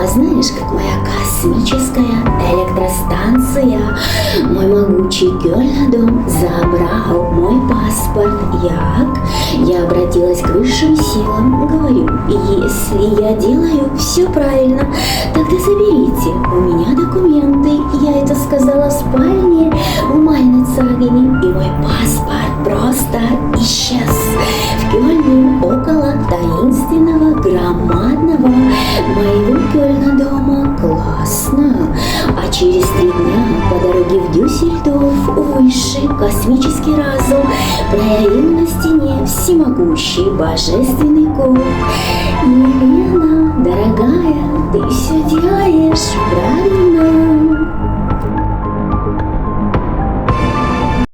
А знаешь, как моя космическая электростанция, мой могучий Кёльн-дом забрал мой паспорт. Я обратилась к высшим силам, говорю, если я делаю все правильно, тогда заберите у меня документы. Я это сказала в спальне у Майны Цагини, и мой паспорт просто исчез. В Кёльне около таинственного громадного моего Кёльна-дома. Классно. А через 3 дня по дороге в Дюссельдорф высший космический разум проявил на стене всемогущий божественный код. Елена, дорогая, ты все делаешь правильно.